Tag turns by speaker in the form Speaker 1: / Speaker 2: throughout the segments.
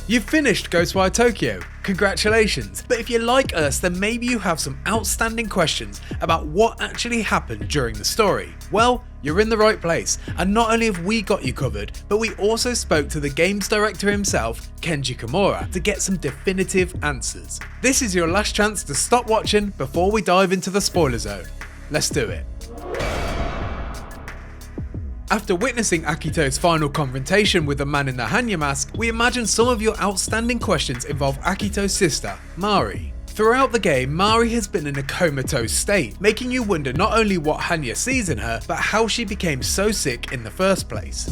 Speaker 1: You've finished Ghostwire Tokyo, congratulations, but if you're like us then maybe you have some outstanding questions about what actually happened during the story. Well, you're in the right place, and not only have we got you covered, but we also spoke to the game's director himself, Kenji Kimura, to get some definitive answers. This is your last chance to stop watching before we dive into the spoiler zone. Let's do it. After witnessing Akito's final confrontation with the man in the Hanya mask, we imagine some of your outstanding questions involve Akito's sister, Mari. Throughout the game, Mari has been in a comatose state, making you wonder not only what Hanya sees in her, but how she became so sick in the first place.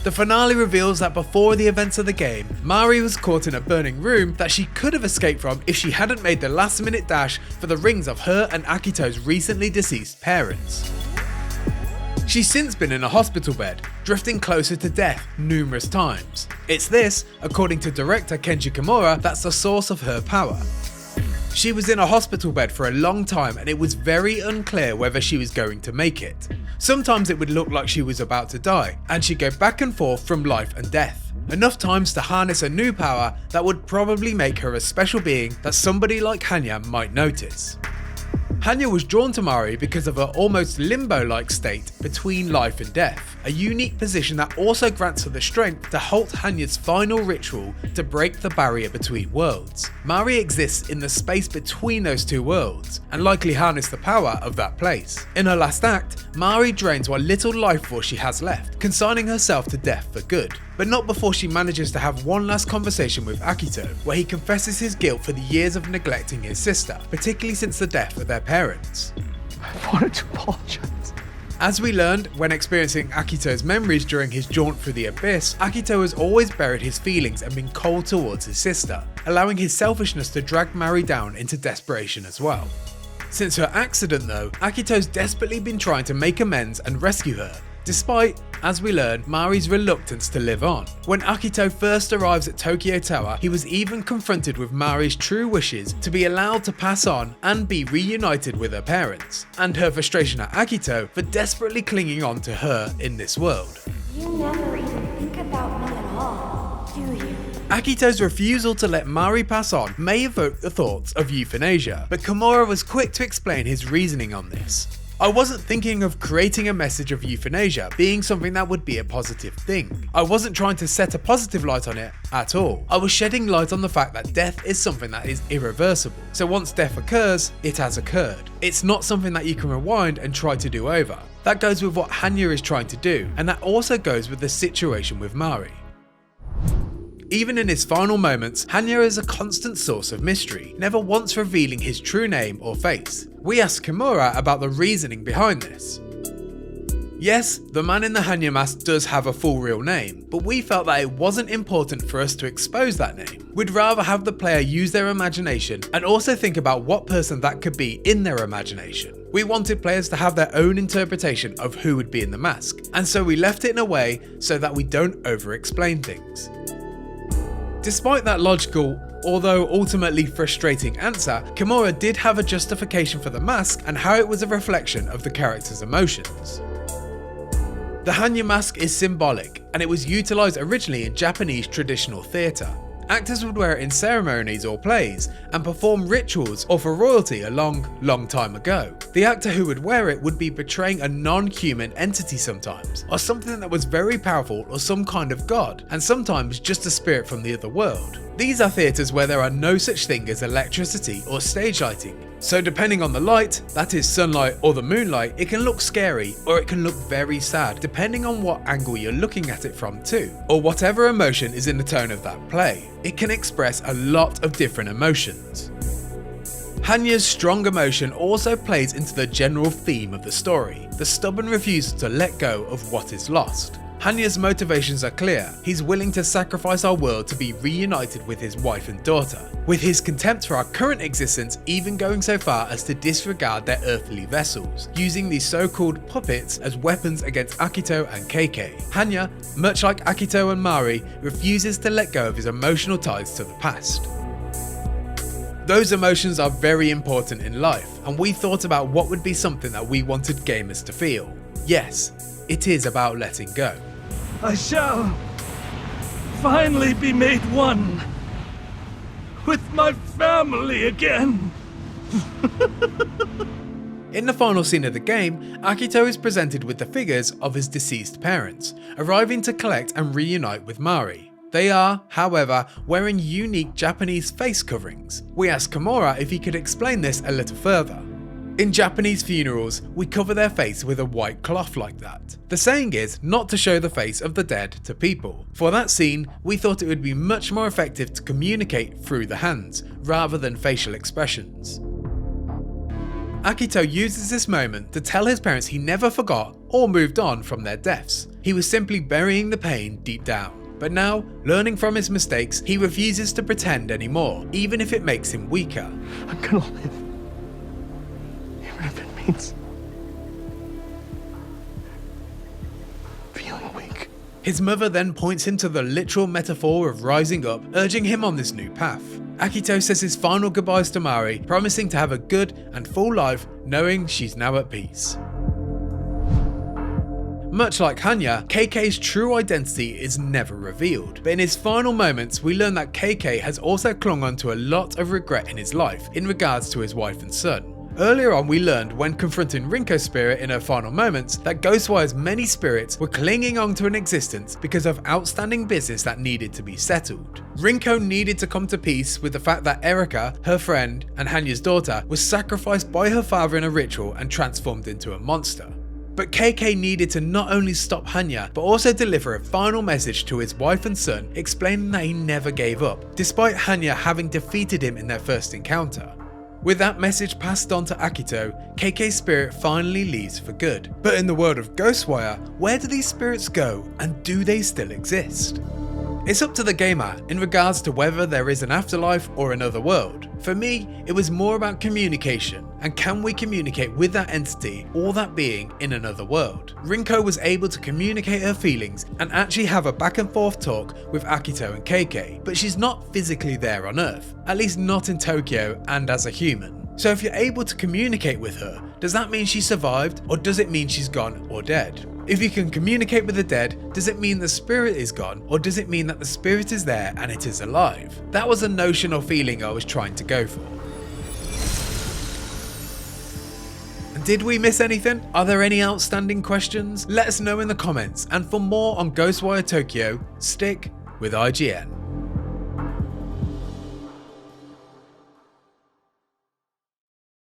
Speaker 1: The finale reveals that before the events of the game, Mari was caught in a burning room that she could have escaped from if she hadn't made the last minute dash for the rings of her and Akito's recently deceased parents. She's since been in a hospital bed, drifting closer to death numerous times. It's this, according to director Kenji Kimura, that's the source of her power. She was in a hospital bed for a long time and it was very unclear whether she was going to make it. Sometimes it would look like she was about to die, and she'd go back and forth from life and death. Enough times to harness a new power that would probably make her a special being that somebody like Hanya might notice. Hanya was drawn to Mari because of her almost limbo-like state between life and death, a unique position that also grants her the strength to halt Hanya's final ritual to break the barrier between worlds. Mari exists in the space between those two worlds, and likely harness the power of that place. In her last act, Mari drains what little life force she has left, consigning herself to death for good. But not before she manages to have one last conversation with Akito, where he confesses his guilt for the years of neglecting his sister, particularly since the death of their parents.
Speaker 2: I wanted to apologize.
Speaker 1: As we learned when experiencing Akito's memories during his jaunt through the abyss, Akito has always buried his feelings and been cold towards his sister, allowing his selfishness to drag Mari down into desperation as well. Since her accident though, Akito's desperately been trying to make amends and rescue her, despite, as we learn, Mari's reluctance to live on. When Akito first arrives at Tokyo Tower, he was even confronted with Mari's true wishes to be allowed to pass on and be reunited with her parents, and her frustration at Akito for desperately clinging on to her in this world.
Speaker 3: You never even think about me at all, do you?
Speaker 1: Akito's refusal to let Mari pass on may evoke the thoughts of euthanasia, but Kimura was quick to explain his reasoning on this. I wasn't thinking of creating a message of euthanasia being something that would be a positive thing. I wasn't trying to set a positive light on it at all. I was shedding light on the fact that death is something that is irreversible. So once death occurs, it has occurred. It's not something that you can rewind and try to do over. That goes with what Hanya is trying to do, and that also goes with the situation with Mari. Even in his final moments, Hanya is a constant source of mystery, never once revealing his true name or face. We asked Kimura about the reasoning behind this. Yes, the man in the Hanya mask does have a full real name, but we felt that it wasn't important for us to expose that name. We'd rather have the player use their imagination and also think about what person that could be in their imagination. We wanted players to have their own interpretation of who would be in the mask, and so we left it in a way so that we don't over-explain things. Despite that logical, although ultimately frustrating answer, Kimura did have a justification for the mask and how it was a reflection of the character's emotions. The Hanya mask is symbolic, and it was utilised originally in Japanese traditional theatre. Actors would wear it in ceremonies or plays, and perform rituals or for royalty a long time ago. The actor who would wear it would be portraying a non-human entity sometimes, or something that was very powerful or some kind of god, and sometimes just a spirit from the other world. These are theatres where there are no such thing as electricity or stage lighting, so depending on the light, that is sunlight or the moonlight, it can look scary or it can look very sad depending on what angle you're looking at it from too, or whatever emotion is in the tone of that play. It can express a lot of different emotions. Hanya's strong emotion also plays into the general theme of the story, the stubborn refusal to let go of what is lost. Hanya's motivations are clear. He's willing to sacrifice our world to be reunited with his wife and daughter, with his contempt for our current existence even going so far as to disregard their earthly vessels, using these so-called puppets as weapons against Akito and Keikei. Hanya, much like Akito and Mari, refuses to let go of his emotional ties to the past. Those emotions are very important in life, and we thought about what would be something that we wanted gamers to feel. Yes, it is about letting go.
Speaker 2: I shall
Speaker 4: finally be made one with my family again.
Speaker 1: In the final scene of the game, Akito is presented with the figures of his deceased parents, arriving to collect and reunite with Mari. They are, however, wearing unique Japanese face coverings. We asked Kimura if he could explain this a little further. In Japanese funerals, we cover their face with a white cloth like that. The saying is not to show the face of the dead to people. For that scene, we thought it would be much more effective to communicate through the hands, rather than facial expressions. Akito uses this moment to tell his parents he never forgot or moved on from their deaths. He was simply burying the pain deep down. But now, learning from his mistakes, he refuses to pretend anymore, even if it makes him weaker.
Speaker 2: I'm gonna live. Even if it means feeling weak.
Speaker 1: His mother then points him to the literal metaphor of rising up, urging him on this new path. Akito says his final goodbyes to Mari, promising to have a good and full life, knowing she's now at peace. Much like Hanya, KK's true identity is never revealed, but in his final moments we learn that KK has also clung on to a lot of regret in his life in regards to his wife and son. Earlier on we learned when confronting Rinko's spirit in her final moments that Ghostwire's many spirits were clinging on to an existence because of outstanding business that needed to be settled. Rinko needed to come to peace with the fact that Erika, her friend, and Hanya's daughter was sacrificed by her father in a ritual and transformed into a monster. But KK needed to not only stop Hanya, but also deliver a final message to his wife and son, explaining that he never gave up, despite Hanya having defeated him in their first encounter. With that message passed on to Akito, KK's spirit finally leaves for good. But in the world of Ghostwire, where do these spirits go, and do they still exist? It's up to the gamer in regards to whether there is an afterlife or another world. For me, it was more about communication, and can we communicate with that entity or that being in another world? Rinko was able to communicate her feelings and actually have a back and forth talk with Akito and KK, but she's not physically there on Earth, at least not in Tokyo and as a human. So if you're able to communicate with her, does that mean she survived, or does it mean she's gone or dead? If you can communicate with the dead, does it mean the spirit is gone, or does it mean that the spirit is there and it is alive? That was a notion or feeling I was trying to go for. Did we miss anything? Are there any outstanding questions? Let us know in the comments, and for more on Ghostwire Tokyo, stick with IGN.